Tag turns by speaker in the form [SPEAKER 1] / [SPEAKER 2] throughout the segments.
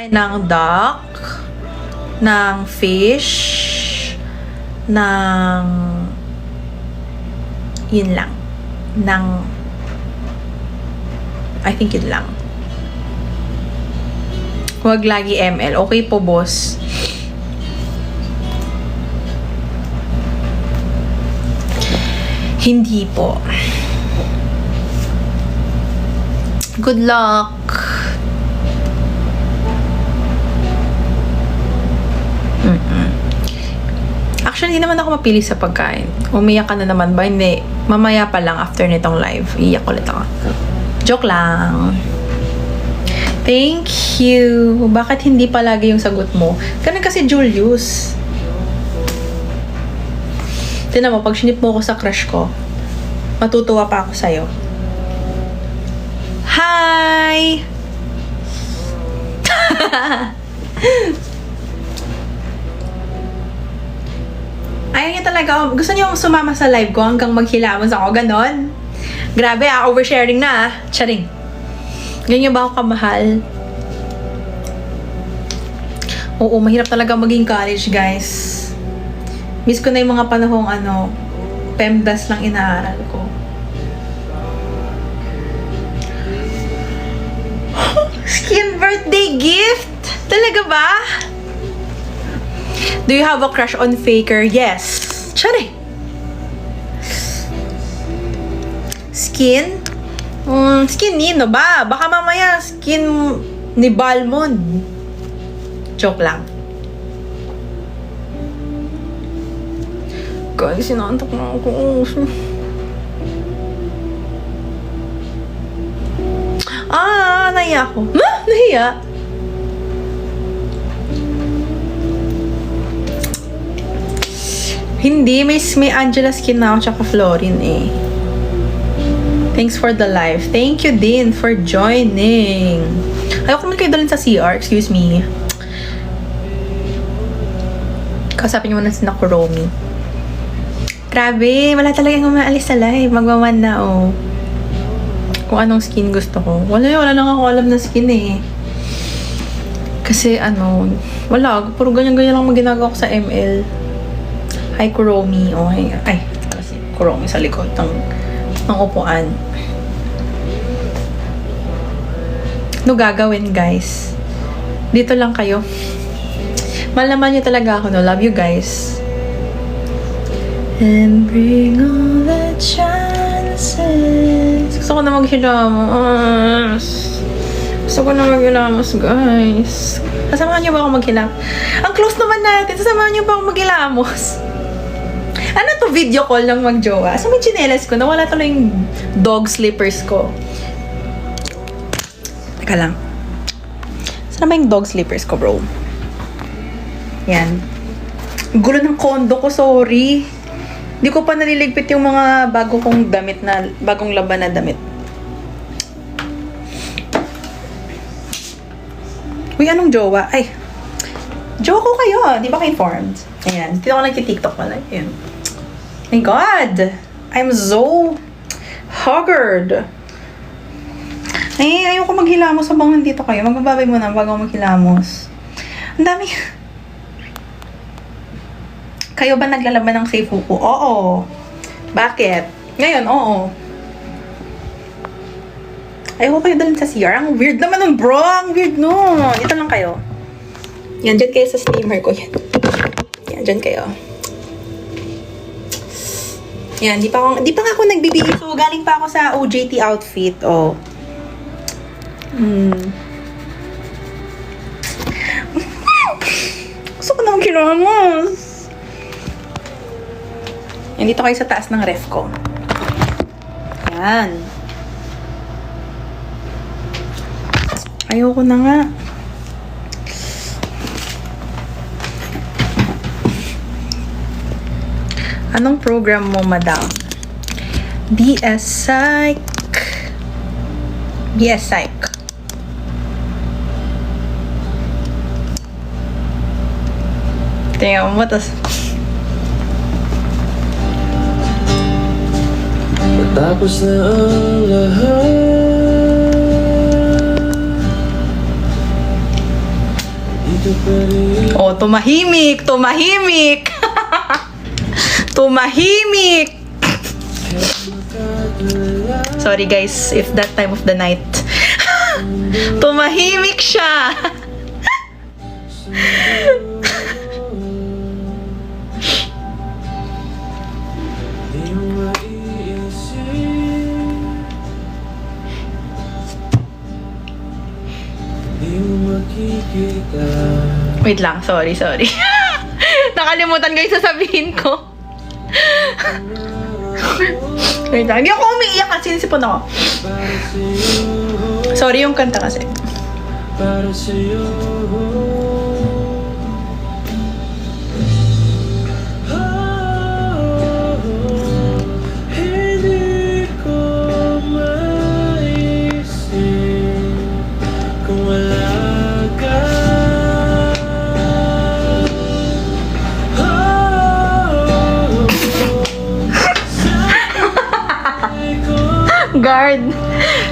[SPEAKER 1] ng duck, ng fish, ng yun lang. Ng I think yun lang. Huwag lagi ML. Okay po, boss. Hindi po. Good luck. Actually, hindi naman ako mapili sa pagkain. Umiyak ka na naman ba? Hindi. Mamaya pa lang after nitong live. Iiyak ulit ako. Joke lang. Thank you. Bakit hindi palagi yung sagot mo? Ganun kasi Julius. Tignan mo, pag sinip mo ko sa crush ko, matutuwa pa ako sa'yo. Hi! Ayaw niya talaga. Gusto niyo sumama sa live ko hanggang maghilamos ako. Ganon. Grabe oversharing na Charing. Ganyan ba ako kamahal? Oo, mahirap talaga maging college, guys. Miss ko na yung mga panahong PEMDAS lang inaaral ko. Skin birthday gift? Talaga ba? Do you have a crush on Faker? Yes. Charing. Skin? Skin nino ba? Baka mamaya skin ni Balmond. Joke lang. Guys, sinantok na ako. Nahiya ako. Nahiya? Hindi, may Angela skin na ako tsaka Florin eh. Thanks for the live. Thank you din for joining. Ayoko naman kayo dalhin sa CR. Excuse me. Kausapin niyo muna si Nakuromi. Grabe, wala talagang umaalis sa live. Magwawan na, oh. Kung anong skin gusto ko. Wala lang ako alam na skin eh. Kasi wala. Puro ganyan-ganyan lang maginagawa ko sa ML. Hi, Kuromi. Oh, hi. Ay, si Kuromi sa likod ng upuan. Ano gagawin, guys? Dito lang kayo. Mahal naman nyo talaga ako, no? Love you, guys. And bring all the chances. Gusto ko na maghilamos. Guys. Sasamahan nyo ba ako maghilamos? Ang close naman natin. Sasamahan nyo ba ako maghilamos? Ano to, video call lang mag-jowa? Sa may chinelas ko, nawala tuloy yung dog slippers ko. Teka lang. Saan ba yung dog slippers ko, bro? Yan. Gulo ng kondo ko, sorry. Hindi ko pa naliligpit yung mga bagong laban na damit. Uy, anong jowa? Ay, jowa ko kayo. Di ba ka-informed? Ayan. Dito ako nagti-TikTok pala. Ayan. My God! I'm so haggard. Ay, ayoko maghilamos habang nandito kayo. Magbababay muna bago maghilamos. Ang dami. Kayo ba naglalaban ng Seifuku? Oo. Bakit? Ngayon, oo. Ayoko kayo dalhin sa CR. Ang weird naman nun, bro. Ang weird nun. Dito lang kayo. Yan, dyan kayo sa steamer ko. Yan, dyan kayo. Yan, di pa nga ako nagbibihis. So, galing pa ako sa OJT outfit. Oh. Gusto ko nang kilamos. Yan, dito kayo sa taas ng ref ko. Yan. Ayoko na nga. Anong program mo, madam? BS Psych. BS Psych. Tingnan mo, tas...
[SPEAKER 2] Matapos na ang lahat,
[SPEAKER 1] Oh, tumahimik! Tumahimik! Tumahimik! Sorry guys, if that time of the night. Tumahimik siya! Wait lang, sorry. Nakalimutan ko yung sasabihin ko. Wait lang, hindi ako umiiyak kasi sinisipon ako. Sorry yung kanta kasi.
[SPEAKER 2] Para sa'yo. Hindi ko maisip kung wala ka.
[SPEAKER 1] Guard.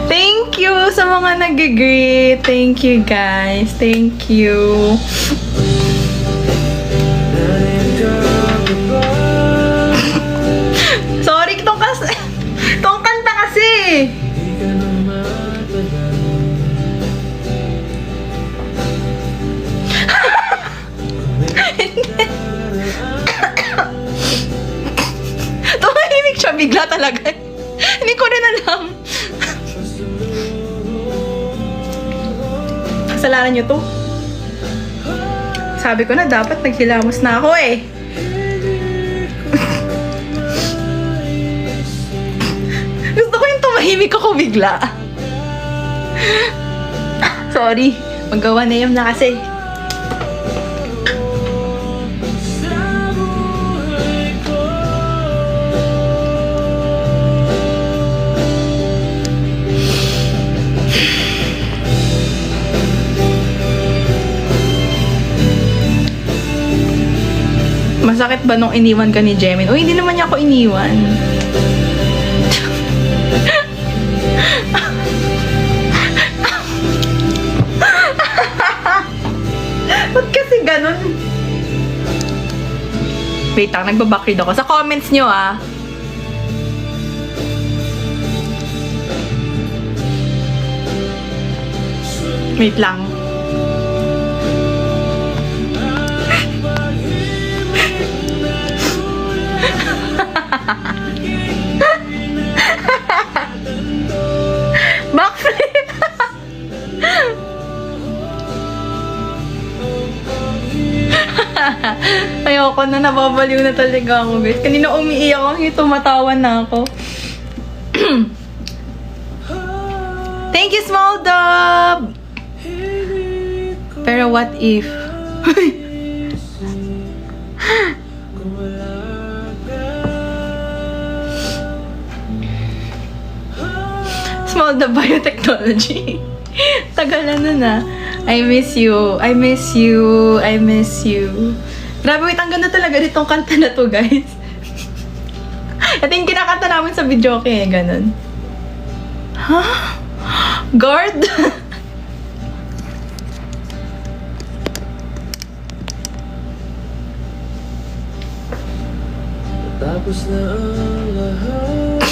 [SPEAKER 1] Thank you sa mga nag-greet. Thank you guys. Thank you. Sorry, tong kanta kasi.
[SPEAKER 2] Di ka na matagal.
[SPEAKER 1] Tumahimik siya bigla talaga. Hindi ko rin alam. Kasalanan niyo to. Sabi ko na dapat naghilamos na ako eh. Gusto ko yung tumahimik ako bigla. Sorry. Magawa na yun na kasi. Masakit ba nung iniwan ka ni Jemin? O hindi naman niya ako iniwan. Ba't kasi ganun? Wait lang, nagbabackread ako. Sa comments nyo ah. Wait lang. Backflip! Ayoko na, nababaliw na talaga ako guys. Kanina umiiyak ako, tumatawa na ako. Thank you, Small Dub! Pero what if? Small the biotechnology. Tagalan na na. I miss you. I miss you. I miss you. Grabe, wait, ang ganda talaga ditong kanta na to, guys. Ito yung kinakanta namin sa video, okay, ganun. Huh? Guard?
[SPEAKER 2] Tapos na ang lahat.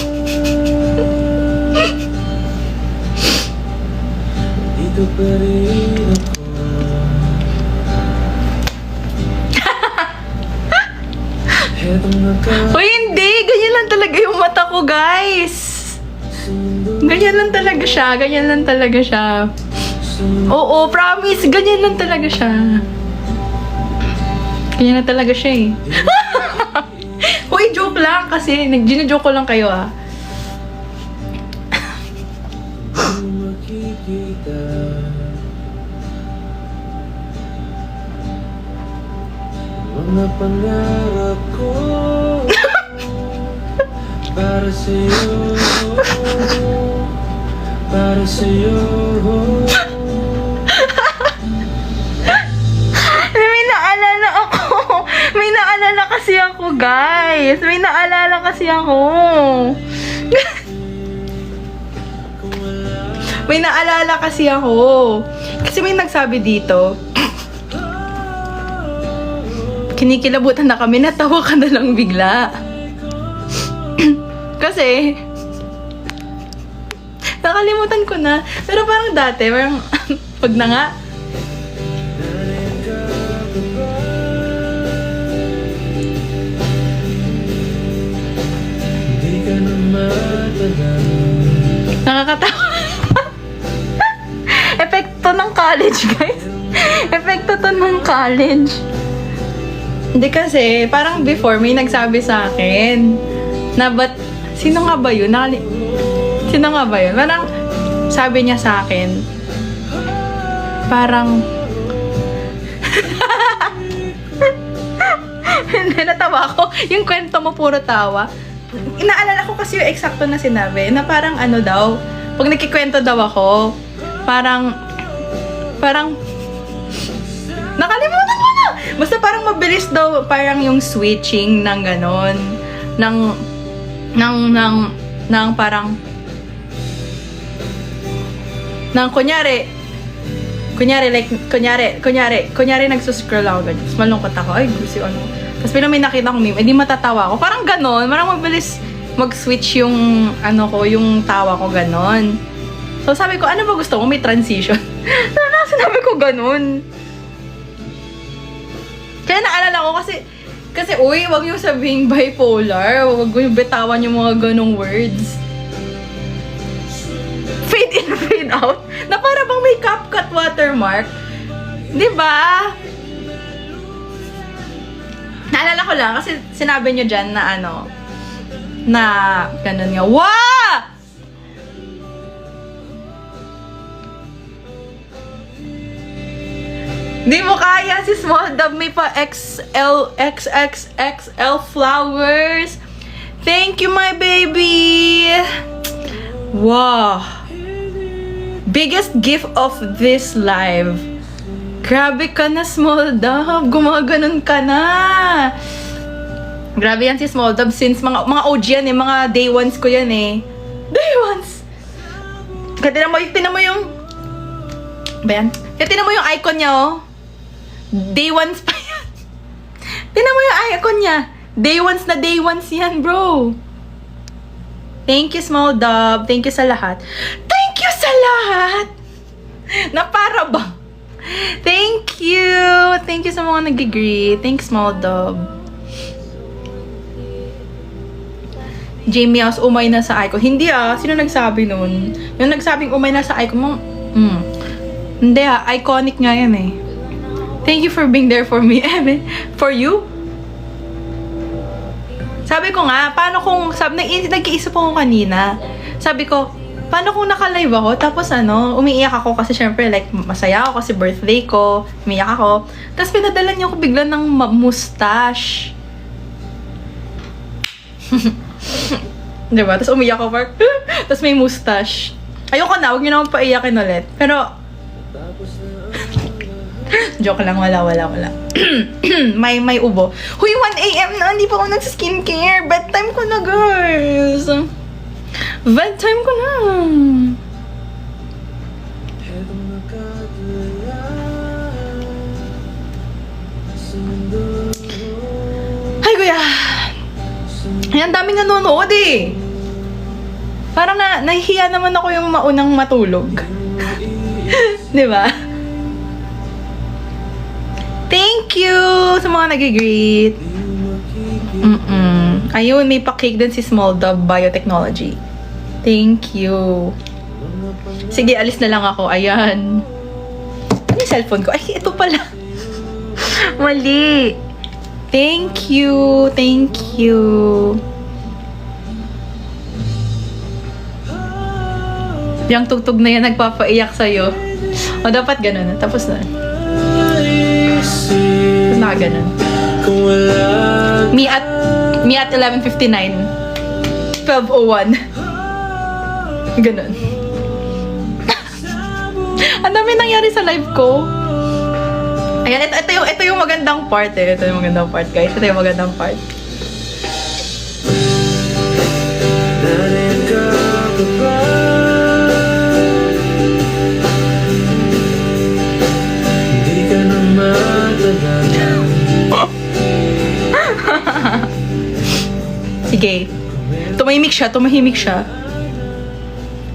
[SPEAKER 2] Dito pa rin ako. Hetong
[SPEAKER 1] Uy, hindi! Ganyan lang talaga yung mata ko, guys! Ganyan lang talaga siya. Ganyan lang talaga siya. Oo, promise! Ganyan lang talaga siya. Ganyan lang talaga siya eh. Uy, joke lang kasi. Gina-joke ko lang kayo ah.
[SPEAKER 2] makikita mga pangarap ko para sa'yo, para sa'yo.
[SPEAKER 1] May naalala ako. May naalala kasi ako, guys. May naalala kasi ako. May naalala kasi ako. Kasi may nagsabi dito. kinikilabutan na kami, natawa ka na lang bigla. Kasi, nakalimutan ko na. Pero parang dati, parang, pag na nga,
[SPEAKER 2] Hindi ka na matalaw.
[SPEAKER 1] nakakatawa. Epekto ng college, guys. Epekto to ng college. Hindi kasi, parang before, may nagsabi sa akin na sino nga ba yun? Sino nga ba yun? Parang, sabi niya sa akin, parang, hindi, natawa ko. Yung kwento mo, puro tawa. Inaalala ko kasi yung eksakto na sinabi, na parang ano daw, pag nagkikwento daw ako, parang, nakalimutan ko na! Basta parang mabilis daw, parang yung switching ng ganon, ng parang, kunyari nagsuscroll ako ganyan. Tapos malungkot ako, ay, gusto ano. Tapos pero may nakita kong meme, edi matatawa ako. Parang ganon, parang mabilis mag-switch yung, yung tawa ko ganon. So sabi ko, ano ba gusto mo? May transition. Sinabi ko ganon. Kaya naalala ko kasi uy, wag niyo sabihin bipolar. Wag niyo bitawan yung mga ganong words. Fade in, fade out. Na para bang may CapCut watermark. Diba? Naalala ko lang kasi sinabi niyo dyan na na ganun nga. Wah! Di mo kaya si Small Dub, may pa XXXXL flowers. Thank you, my baby. Wow. Biggest gift of this live. Grabe ka na, Small Dub. Gumaganon ka na. Grabe yan si Small Dub since mga OG yan eh. Mga day ones ko yan eh. Day ones. Kaya tinan mo yung ba yan? Kaya tinan mo yung icon niya oh. Day ones pa yan. Tinan mo yung icon niya. Day ones na day ones yan, bro. Thank you, Small Dub. Thank you sa lahat. Thank you sa lahat! Na para ba? Thank you! Thank you sa mga nag-greet. Thanks, Small Dub. Jamie House, umay na sa icon. Hindi sino nagsabi nun? Yung nagsabing umay na sa icon mo, hindi iconic nga yan eh. Thank you for being there for me. For you? Sabi ko nga, paano kung, nag-iisip ako kanina. Sabi ko, paano kung naka-live ako, tapos umiiyak ako kasi syempre, like, masaya ako kasi birthday ko, umiiyak ako. Tapos pinadala niyo ako bigla ng mustache. Diba? Tapos umiiyak ako, Mark. Tapos may mustache. Ayoko na, huwag niyo naman paiyakin ulit. Pero, joke lang, wala. may ubo. Huy, 1 AM na, hindi pa ako nagsa-skincare. Bedtime ko na, girls. Bedtime ko na. Ay, kuya. Ay, ang daming nanonood eh. Parang nahihiya naman ako yung maunang matulog. Diba? Thank you sa mga nag-greet. Ayun, may pa-cake din si Small Dub Biotechnology. Thank you. Sige, alis na lang ako. Ayan. Ano yung cellphone ko? Ay, ito pala. Mali. Thank you. Thank you. Yung tugtog na yan nagpapaiyak sa'yo. O, dapat ganun na. Tapos na. Nakaganon. Me at 11:59. 12:01. Ganon. Ang dami nangyari sa live ko. Ayan, ito yung magandang part eh. Ito yung magandang part, guys. Ito yung magandang part.
[SPEAKER 2] Nariyan ka pa ba? Hindi ka na matalaga.
[SPEAKER 1] Sige. Tumahimik siya.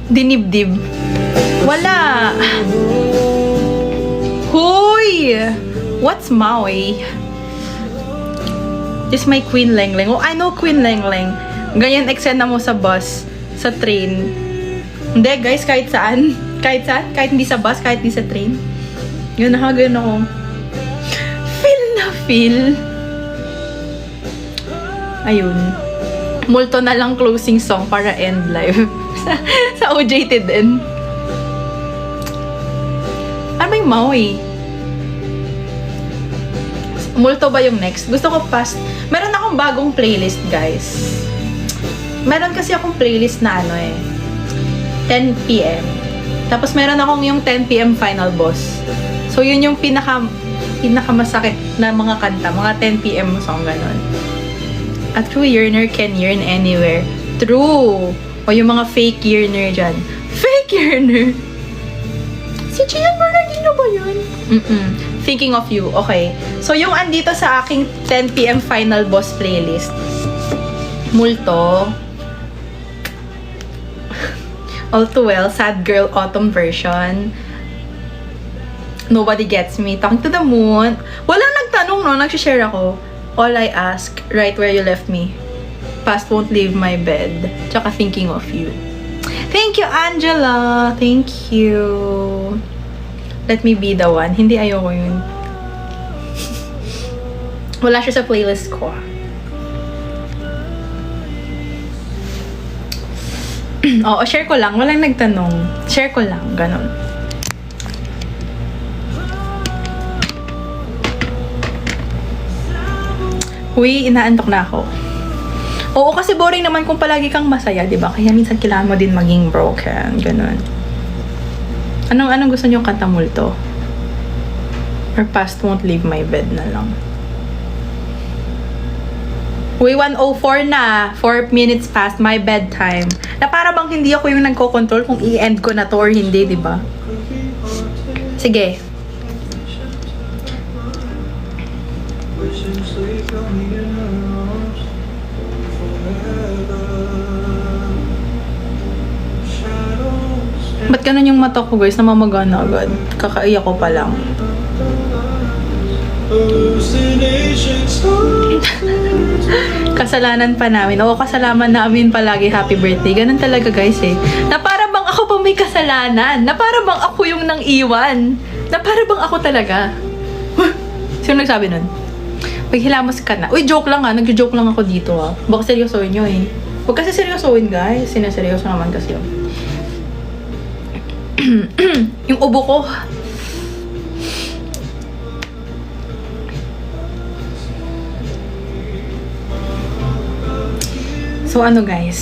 [SPEAKER 1] Dinibdib. Wala. Hoy! What's Maui? This is my Queen Lengleng. Oh, I know Queen Lengleng. Ganyan eksena mo sa bus, sa train. Hindi, guys, kahit saan. Kahit saan. Kahit hindi sa bus, kahit hindi sa train. Yun, ganyan ako. Feel na feel. Ayun. Multo na lang closing song para end live. sa OJT din. Ano ba yung Maui? Multo ba yung next? Gusto ko past. Meron akong bagong playlist, guys. Meron kasi akong playlist na 10 p.m. Tapos meron akong yung 10 p.m. final boss. So yun yung pinakamasakit na mga kanta, mga 10 p.m. song ganon. A true yearner can yearn anywhere. True. O yung mga fake yearner dyan. Fake yearner. Si Gian Bernardino ba yun? Thinking of you. Okay. So, yung andito sa aking 10 p.m. final boss playlist. Multo. All Too Well. Sad Girl Autumn version. Nobody Gets Me. Talking to the Moon. Walang nagtanong, no? Nagsishare ako. All I Ask. Right Where You Left Me. Past Won't Leave My Bed. Tsaka Thinking of You. Thank you, Angela. Thank you. Let Me Be the One. Hindi, ayoko yun. Wala siya sa playlist ko. Oo, share ko lang. Walang nagtanong. Share ko lang. Ganon. Uy, inaantok na ako. Oo, kasi boring naman kung palagi kang masaya, di ba? Kaya minsan kailangan mo din maging broken. Ganon. Anong gusto niyo kanta multo? Or Past Won't Leave My Bed na lang? Uy, 1:04 na. 4 minutes past my bedtime. Na para bang hindi ako yung nagko-control kung i-end ko na to or hindi, di ba? Sige. Ba't ganun yung mata ko, guys? Namamagana agad. Kakaiyak ko pa lang. Kasalanan pa namin. Oo, kasalanan namin palagi. Happy birthday. Ganun talaga, guys, eh. Na para bang ako pa may kasalanan. Na para bang ako yung nang iwan. Na para bang ako talaga. Sino nagsabi nun? Paghilamos ka na. Uy, joke lang ha. Nag-joke lang ako dito ha. Baka seryosoin nyo eh. Huwag kasi seryosoin, guys. Sinaseryoso naman kasi yun. Yung ubo ko. So, ano guys?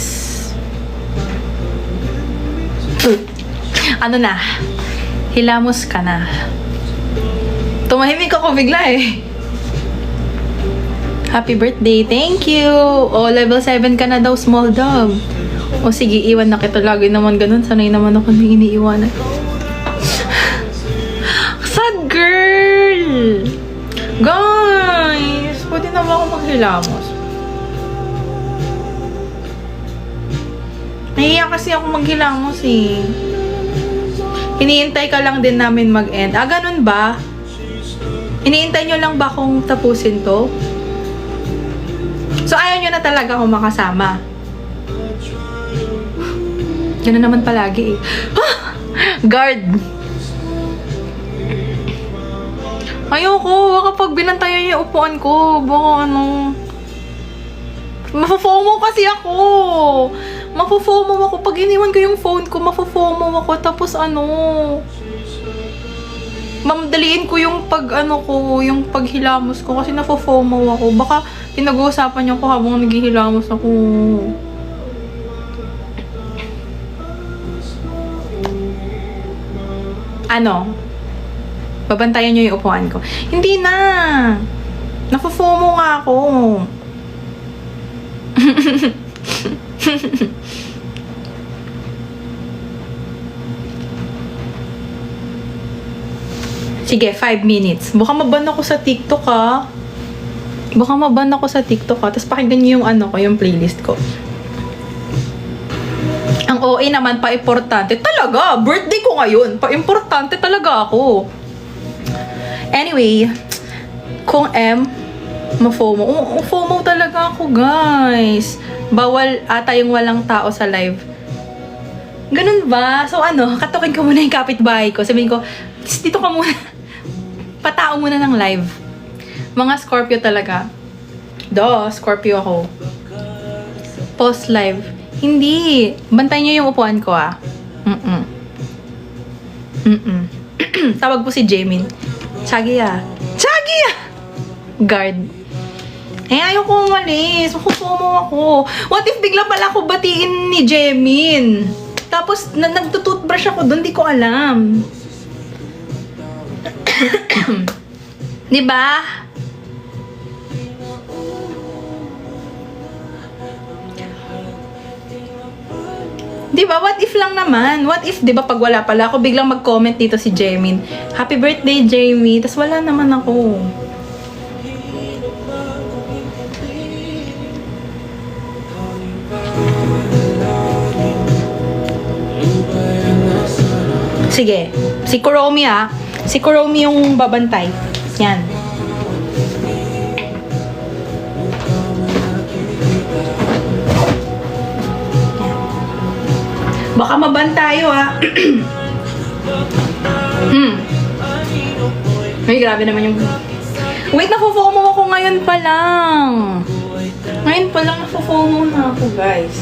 [SPEAKER 1] Ano na? Hilamos ka na. Tumahimik ako bigla eh. Happy birthday. Thank you. Oh, level 7 ka na daw, small dog. O sige, iwan na kita. Lagi naman ganun. Sanay naman ako na iniiwanan. Sad girl! Guys! Pwede na ba ako maghilamos? Nahiya kasi ako maghilamos eh. Iniintay ka lang din namin mag-end. Ah, ganun ba? Iniintay nyo lang ba kung tapusin to? So, ayaw nyo na talaga akong makasama. Ganun naman palagi eh. Guard! Ayoko, kapag binantayan yung upuan ko, baka ano... Mafo-FOMO kasi ako! Mafo-FOMO ako. Pag iniwan ko yung phone ko, mafo-FOMO ako. Tapos ano... Mamdaliin ko yung yung paghilamos ko kasi nafo-FOMO ako. Baka pinag-uusapan niyo ko habang naghihilamos ako. Ano? Babantayan niyo yung upuan ko. Hindi na! Nafo-FOMO nga ako. Sige, 5 minutes. Baka maban ako sa TikTok, ha? Baka maban ako sa TikTok ha. Tapos pakinggan niyo yung ano ko, yung playlist ko. Ang OA naman, pa-importante. Talaga, birthday ko ngayon. Pa-importante talaga ako. Anyway, kung ma-FOMO. FOMO talaga ako, guys. Bawal ata yung walang tao sa live. Ganun ba? So ano, katukin ko muna yung kapitbahay ko. Sabihin ko, dito ka muna. Patao muna ng live. Mga Scorpio talaga. Scorpio ako. Post live. Hindi. Bantayan niyo yung upuan ko ah. Tawag po si Jamin. Chagi ah. Guard. Ayaw ko umalis. Makukumo ako. What if bigla pala ako batiin ni Jamin? Tapos, nagtututbrush ako doon, di ko alam. Diba? Diba? What if lang naman? What if, diba, pag wala pala ako, biglang mag-comment dito si Jamin. Happy birthday, Jamie. Tapos wala naman ako. Sige. Si Kuromi ah. Si Kuromi yung babantay. Yan. Baka maban tayo ah. Ay, grabe naman yung... Wait, nafufomo ako ngayon pa lang. Ngayon pa lang nafufomo na ako, guys.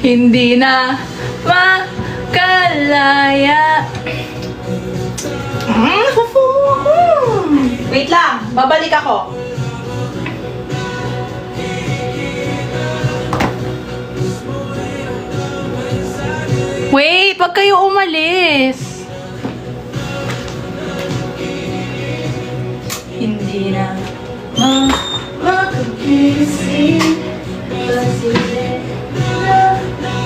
[SPEAKER 1] Hindi na makalaya. Nafufomo ako. Wait lang, babalik ako. Wait, wag kayo umalis. Hindi na makagising kasi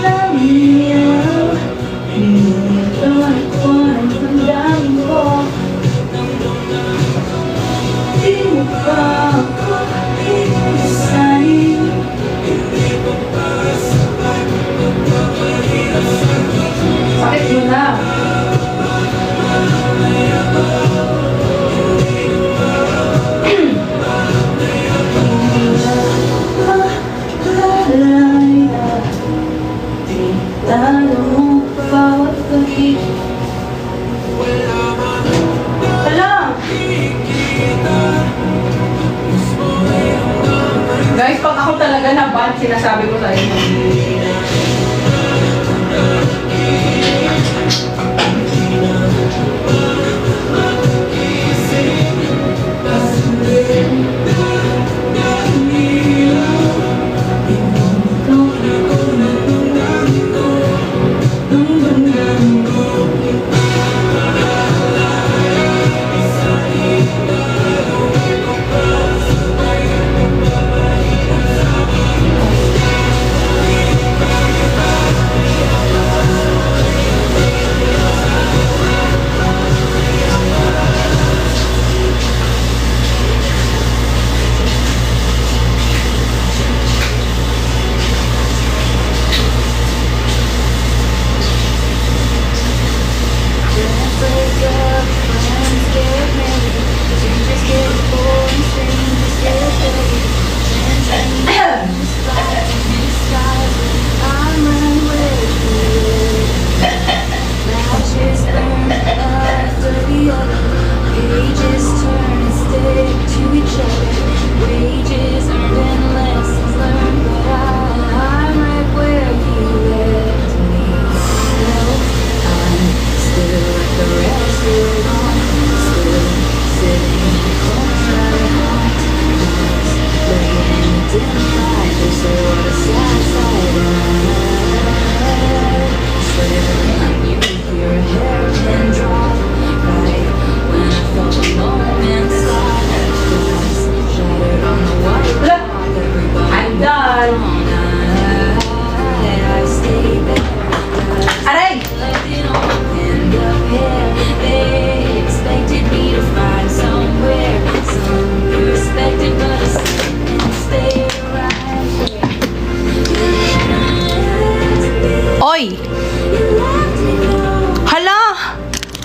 [SPEAKER 1] namiyaw. Ito ako ang tandaan ko. Di mo pa ako iisahin. Sakit mo na. Talo mo bawat pag-ibig. Hala! Guys, pag ako talaga na-ban, sinasabi ko sa inyo.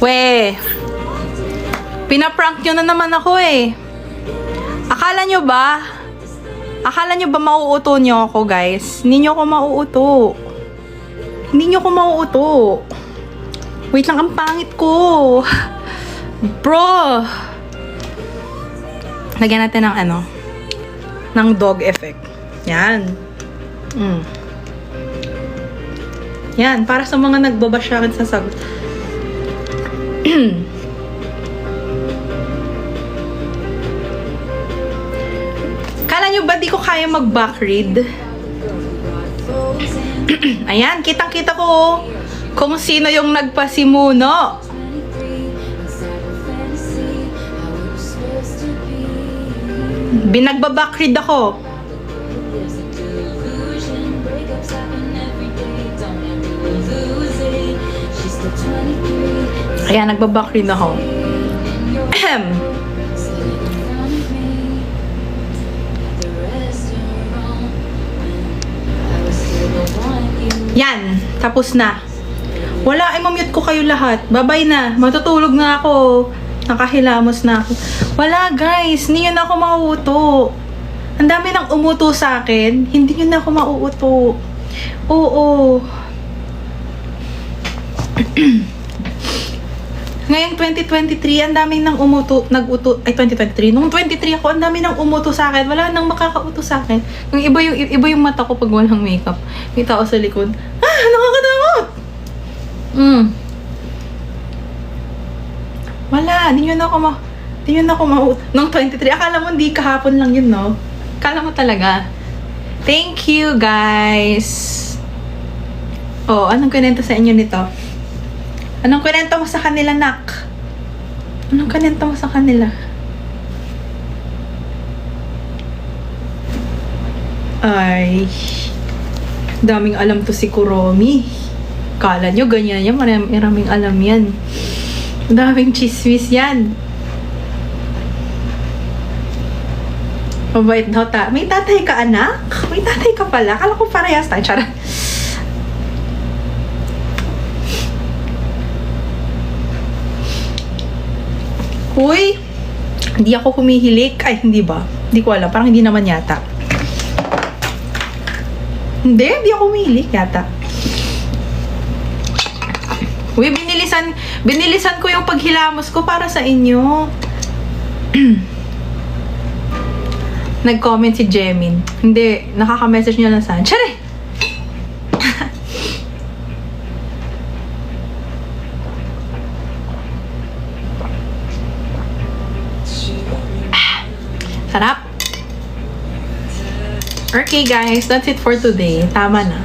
[SPEAKER 1] We, pinaprank nyo na naman ako eh. Akala nyo ba mauuto nyo ako, guys? Hindi nyo ako mauuto. Hindi nyo ako mauuto. Wait lang, ang pangit ko. Bro. Lagyan natin ng ng dog effect. Yan. Yan, para sa mga nagbabash sa akin sa sagot. Kala nyo ba di ko kaya mag-back read? Ayan, kitang-kita ko kung sino yung nagpasimuno. Binagbaback read ako. Ayan, nagbaback read ako. Yan, tapos na. Wala, mamute ko kayo lahat. Bye-bye na. Matutulog na ako. Nakahilamos na ako. Wala, guys. Hindi nyo na ako mauuto. Ang dami nang umuto sa akin. Hindi nyo na ako mauuto. Oo. Ngayong 2023, ang dami nang nag-uto. Ay, 2023. Nung 23 ako, ang dami nang umuto sa akin. Wala nang makakauto sa akin. Yung iba yung mata ko pag walang makeup. May tao sa likod. Nakakatakot! Wala, hindi nyo na ako mauuto. Nung 23, akala mo hindi kahapon lang yun, no? Akala mo talaga. Thank you, guys. Oh, anong kwento sa inyo nito? Anong kwento mo sa kanila, nak? Anong kwento mo sa kanila? Ay, daming alam to si Kuromi. Kala nyo, ganyan yan. Maraming alam yan. Daming chismis yan. Mabait daw ta. May tatay ka, anak? May tatay ka pala. Kala ko parehas tayo. Charot. Uy, hindi ako humihilik. Ay, hindi ba? Hindi ko alam. Parang hindi naman yata. Hindi ako humihilik yata. Uy, binilisan ko yung paghilamos ko para sa inyo. Nag-comment si Jemin. Hindi, nakaka-message niya lang saan. Tsare! Sarap. Okay guys, that's it for today. Tama na.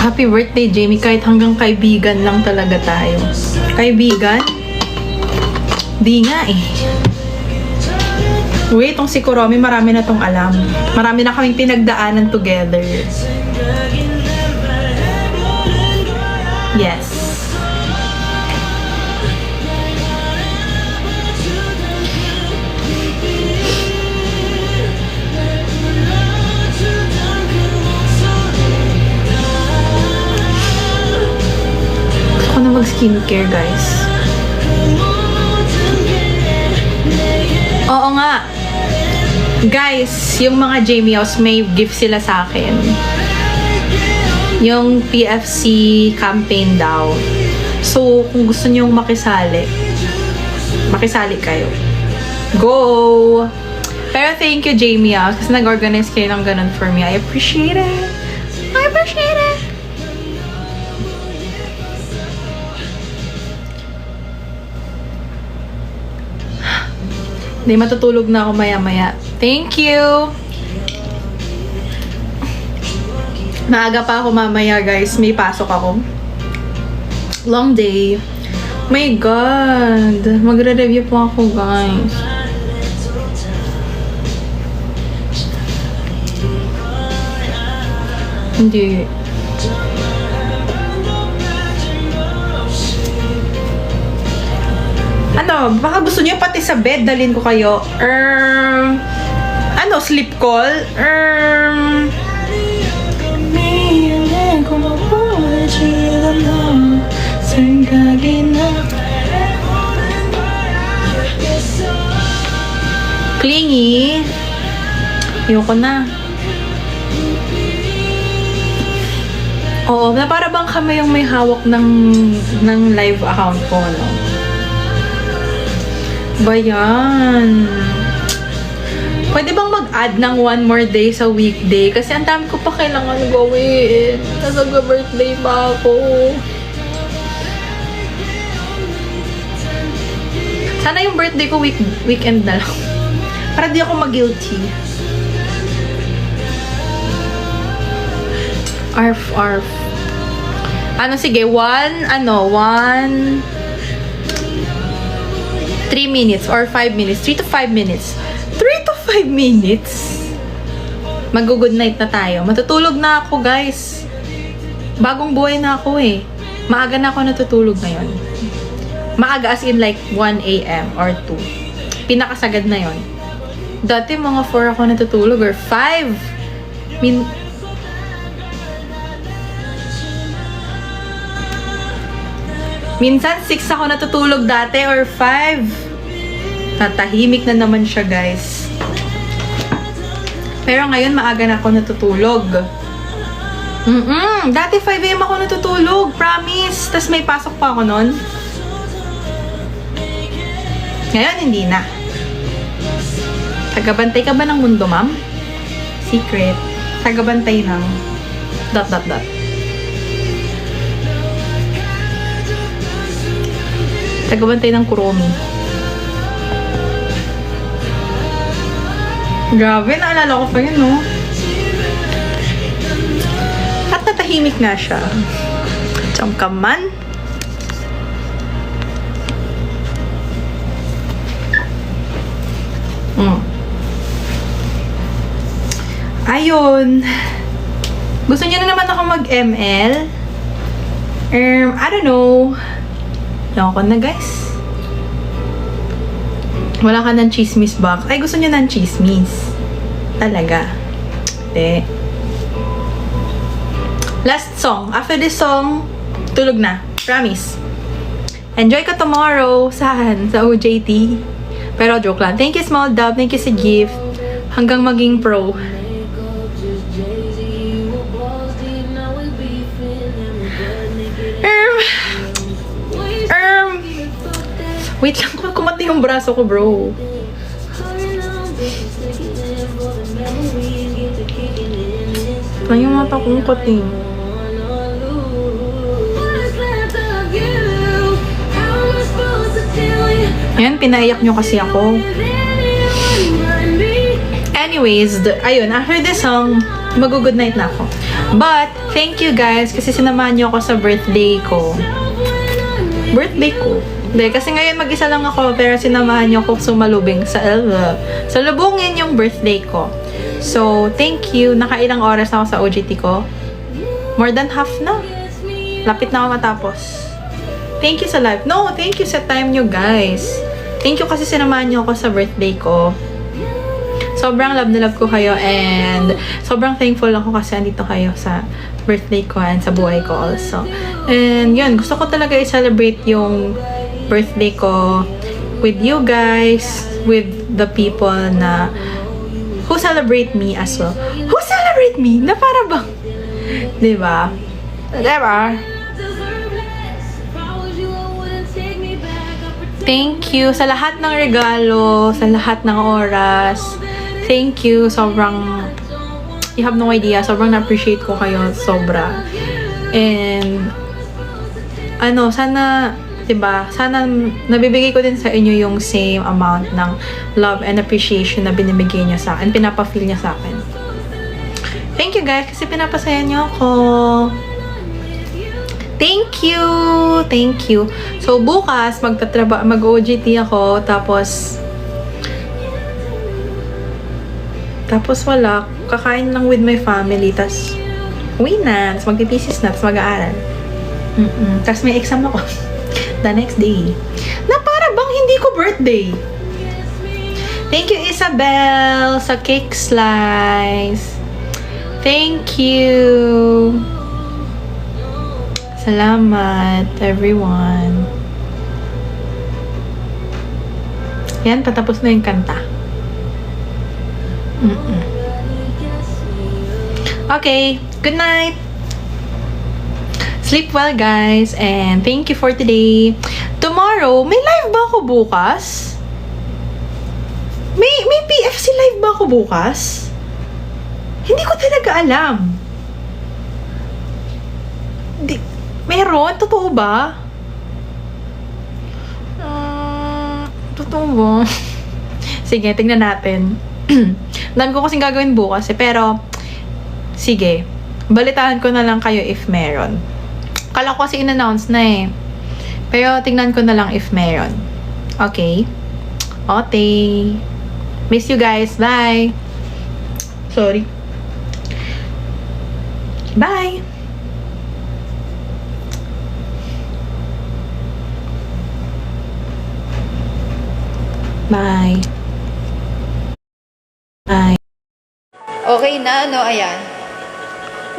[SPEAKER 1] Happy birthday, Jamie. Kahit hanggang kaibigan lang talaga tayo. Kaibigan? Di nga eh. Wait, itong si Kuromi, marami na tong alam. Marami na kaming pinagdaanan together. Yes. Gusto ko na mag-skincare, guys. Oo nga. Guys, yung mga Jamie House, may gift sila sa akin. Yung PFC campaign daw. So, kung gusto nyong makisali kayo. Go! Pero thank you, Jamie House, kasi nag-organize kayo ng ganun for me. I appreciate it. Hindi, matutulog na ako maya-maya. Thank you! Maaga pa ako mamaya, guys. May pasok ako. Long day. My God! Magre-review po ako, guys. Hindi. Ano, baka gusto niyo pati sa bed, dalhin ko kayo. Ano, sleep call? Clingy. Ayoko na. Oo, na para bang kami yung may hawak ng live account ko, no? Ba yan? Pwede bang mag-add ng one more day sa weekday? Kasi ang dami ko pa kailangan gawin. Nasa birthday pa ako. Sana yung birthday ko weekend na lang. Para di ako mag-guilty. Arf. Ano, sige, 3 minutes or 5 minutes. 3 to 5 minutes. 3 to 5 minutes? Mag-good night na tayo. Matutulog na ako, guys. Bagong buhay na ako eh. Maaga na ako natutulog ngayon. Maaga as in like 1 a.m. or 2. Pinakasagad na yon. Dati mga 4 ako natutulog or 5. Minsan 6 ako natutulog dati or 5. Tatahimik na naman siya, guys. Pero ngayon maaga na ako natutulog. Dati 5 a.m. ako natutulog, promise. Tapos may pasok pa ako nun. Ngayon hindi na. Tagabantay ka ba ng mundo, ma'am? Secret. Tagabantay ng ... Tagabantay ng Kuromi. Grabe, naalala ko pa yun, no? At natahimik na siya. Chamkaman. Ayun. Gusto niyo na naman ako mag-ML? I don't know. Ewan ko na, guys. Wala ka ng chismis box. Ay, gusto niyo ng chismis. Talaga. Hindi. Last song. After this song, tulog na. Promise. Enjoy ka tomorrow. Saan? Sa OJT. Pero joke lang. Thank you, Small Dub. Thank you sa gift. Hanggang maging pro. Wait lang, kumati yung braso ko, bro. Ay, yung mata kong kuting. Ayan, pinaiyak nyo kasi ako. Anyways, ayun, after this song, mag-good night na ako. But, thank you guys, kasi sinamahan nyo ako sa birthday ko. Hindi, kasi ngayon mag-isa lang ako, pero sinamahan niyo ako sumalubing sa salubungin yung birthday ko. So, thank you. Nakailang oras na ako sa OJT ko. More than half na. Lapit na ako matapos. Thank you sa live. No, thank you sa time nyo, guys. Thank you kasi sinamahan niyo ako sa birthday ko. Sobrang love na love ko kayo and sobrang thankful ako kasi andito kayo sa birthday ko and sa buhay ko also. And yun, gusto ko talaga i-celebrate yung birthday ko with you guys, with the people na who celebrate me as well. Who celebrate me? Na para bang, diba? Diba? Thank you sa lahat ng regalo, sa lahat ng oras. Thank you. Sobrang, you have no idea. Sobrang na-appreciate ko kayo. Sobra. And, sana, diba, sana nabibigay ko din sa inyo yung same amount ng love and appreciation na binibigay niyo sa akin, pinapa-feel niya sa akin. Thank you guys kasi pinapasaya niyo ako. Thank you! Thank you. So, bukas, mag-OJT ako, tapos wala, kakain lang with my family, tapos uwi na, tapos magpipisis na, tapos mag-aaral. Tapos may exam ako the next day. Na para bang hindi birthday. Thank you, Isabel, sa cake slice. Thank you. Salamat, everyone. Yan, patapos na yung kanta. Okay, good night. Sleep well, guys. And thank you for today. Tomorrow, may live ba ako bukas? May PFC live ba ako bukas? Hindi ko talaga alam. Meron? Totoo ba? Totoo ba? Sige, tingnan natin. Dami ko kasing gagawin bukas eh. Pero, sige. Balitaan ko na lang kayo if meron. Kala ko kasi in-announce na eh. Pero, tingnan ko na lang if meron. Okay? Okay. Miss you guys. Bye. Sorry. Bye. Bye. Bye.
[SPEAKER 3] Okay na, no? Ayan.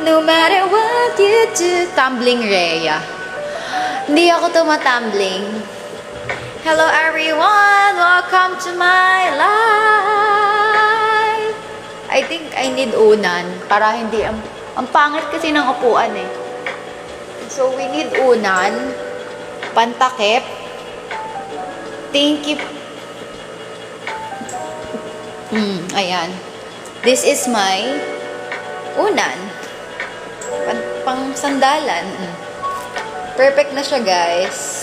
[SPEAKER 3] No matter what you do. Tumbling Rhea. Hindi ako tumatumbling. Hello everyone! Welcome to my life! I think I need unan para hindi ang pangit kasi ng upuan eh. So we need unan, pantakip, thank you. Ayan. This is my unan. Pang sandalan. Perfect na siya, guys.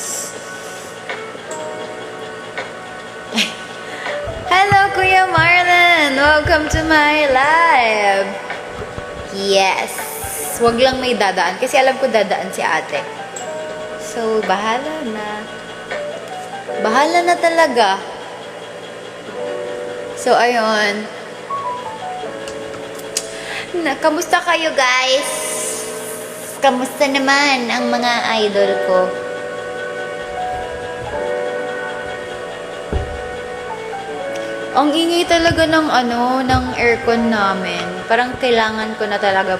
[SPEAKER 3] Hello, Kuya Marlon! Welcome to my live! Yes! Wag lang may dadaan. Kasi alam ko dadaan si ate. So, bahala na. Bahala na talaga. So, ayun. Kamusta kayo, guys? Kamusta naman ang mga idol ko? Ang ingay talaga ng ng aircon namin. Parang kailangan ko na talaga